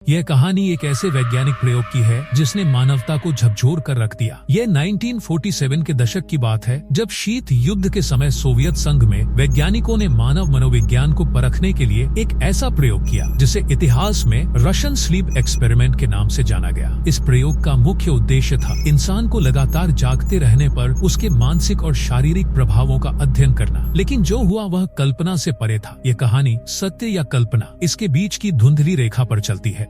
यह कहानी एक ऐसे वैज्ञानिक प्रयोग की है जिसने मानवता को झकझोर कर रख दिया। यह 1947 के दशक की बात है, जब शीत युद्ध के समय सोवियत संघ में वैज्ञानिकों ने मानव मनोविज्ञान को परखने के लिए एक ऐसा प्रयोग किया जिसे इतिहास में रशियन स्लीप एक्सपेरिमेंट के नाम से जाना गया। इस प्रयोग का मुख्य उद्देश्य था इंसान को लगातार जागते रहने पर उसके मानसिक और शारीरिक प्रभावों का अध्ययन करना। लेकिन जो हुआ वह कल्पना से परे था। यह कहानी सत्य या कल्पना, इसके बीच की धुंधली रेखा पर चलती है।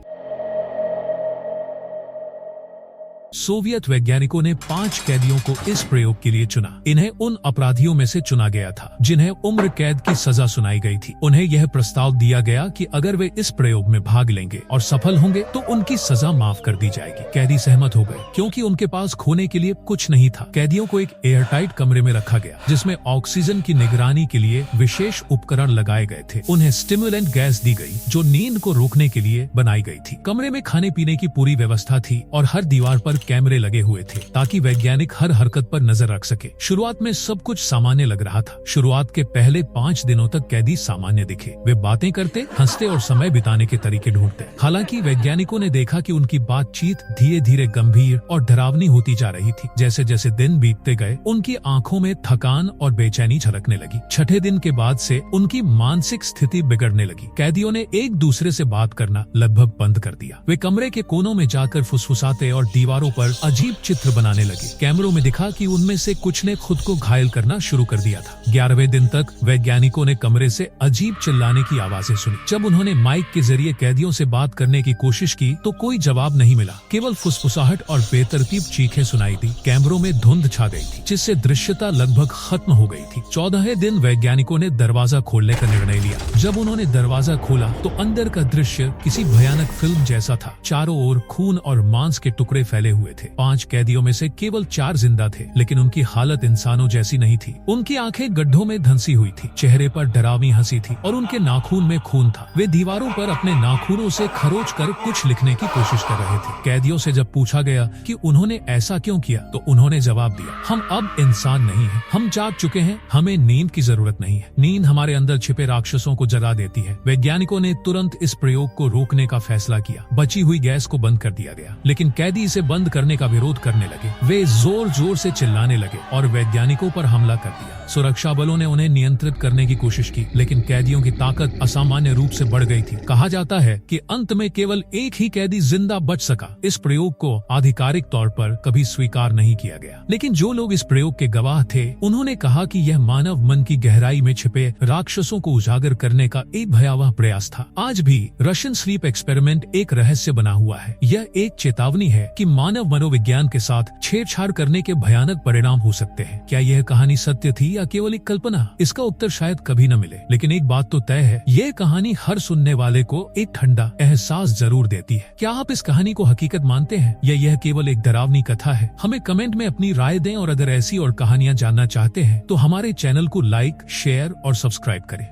सोवियत वैज्ञानिकों ने 5 कैदियों को इस प्रयोग के लिए चुना। इन्हें उन अपराधियों में से चुना गया था जिन्हें उम्र कैद की सजा सुनाई गई थी। उन्हें यह प्रस्ताव दिया गया कि अगर वे इस प्रयोग में भाग लेंगे और सफल होंगे तो उनकी सजा माफ कर दी जाएगी। कैदी सहमत हो गए क्योंकि उनके पास खोने के लिए कुछ नहीं था। कैदियों को एक एयरटाइट कमरे में रखा गया जिसमें ऑक्सीजन की निगरानी के लिए विशेष उपकरण लगाए गए थे। उन्हें स्टिमुलेंट गैस दी गई जो नींद को रोकने के लिए बनाई गई थी। कमरे में खाने पीने की पूरी व्यवस्था थी और हर दीवार पर कैमरे लगे हुए थे ताकि वैज्ञानिक हर हरकत पर नजर रख सके। शुरुआत में सब कुछ सामान्य लग रहा था। शुरुआत के पहले 5 दिनों तक कैदी सामान्य दिखे। वे बातें करते, हंसते और समय बिताने के तरीके ढूंढते। हालांकि वैज्ञानिकों ने देखा कि उनकी बातचीत धीरे धीरे गंभीर और डरावनी होती जा रही थी। जैसे जैसे दिन बीतते गए उनकी आंखों में थकान और बेचैनी झलकने लगी। छठे दिन के बाद से उनकी मानसिक स्थिति बिगड़ने लगी। कैदियों ने एक दूसरे से बात करना लगभग बंद कर दिया। वे कमरे के कोनों में जाकर फुसफुसाते और दीवारों पर अजीब चित्र बनाने लगे। कैमरों में दिखा कि उनमें से कुछ ने खुद को घायल करना शुरू कर दिया था। 11वें दिन तक वैज्ञानिकों ने कमरे से अजीब चिल्लाने की आवाजें सुनी। जब उन्होंने माइक के जरिए कैदियों से बात करने की कोशिश की तो कोई जवाब नहीं मिला। केवल फुसफुसाहट और बेतरतीब चीखें सुनाई दी। कैमरों में धुंध छा गई थी जिससे दृश्यता लगभग खत्म हो गई थी। 14वें दिन वैज्ञानिकों ने दरवाजा खोलने का निर्णय लिया। जब उन्होंने दरवाजा खोला तो अंदर का दृश्य किसी भयानक फिल्म जैसा था। चारों ओर खून और मांस के टुकड़े फैले हुए थे। 5 कैदियों में से केवल 4 जिंदा थे, लेकिन उनकी हालत इंसानों जैसी नहीं थी। उनकी आंखें गड्ढों में धंसी हुई थी, चेहरे पर डरावनी हंसी थी और उनके नाखून में खून था। वे दीवारों पर अपने नाखूनों से खरोच कर कुछ लिखने की कोशिश कर रहे थे। कैदियों से जब पूछा गया कि उन्होंने ऐसा क्यों किया तो उन्होंने जवाब दिया, हम अब इंसान नहीं हैं, हम जाग चुके हैं, हमें नींद की जरूरत नहीं है। नींद हमारे अंदर छिपे राक्षसों को जगा देती है। वैज्ञानिकों ने तुरंत इस प्रयोग को रोकने का फैसला किया। बची हुई गैस को बंद कर दिया गया, लेकिन कैदी इसे बंद करने का विरोध करने लगे। वे जोर जोर से चिल्लाने लगे और वैज्ञानिकों पर हमला कर दिया। सुरक्षा बलों ने उन्हें नियंत्रित करने की कोशिश की, लेकिन कैदियों की ताकत असामान्य रूप से बढ़ गई थी। कहा जाता है कि अंत में केवल एक ही कैदी जिंदा बच सका। इस प्रयोग को आधिकारिक तौर पर कभी स्वीकार नहीं किया गया, लेकिन जो लोग इस प्रयोग के गवाह थे उन्होंने कहा कि यह मानव मन की गहराई में छिपे राक्षसों को उजागर करने का एक भयावह प्रयास था। आज भी रशियन स्लीप एक्सपेरिमेंट एक रहस्य बना हुआ है। यह एक चेतावनी है कि मानव मनोविज्ञान के साथ छेड़छाड़ करने के भयानक परिणाम हो सकते हैं। क्या यह कहानी सत्य थी या केवल एक कल्पना? इसका उत्तर शायद कभी न मिले, लेकिन एक बात तो तय है, यह कहानी हर सुनने वाले को एक ठंडा एहसास जरूर देती है। क्या आप इस कहानी को हकीकत मानते हैं या यह केवल एक डरावनी कथा है? हमें कमेंट में अपनी राय दें और अगर ऐसी और कहानियां जानना चाहते हैं तो हमारे चैनल को लाइक, शेयर और सब्सक्राइब करें।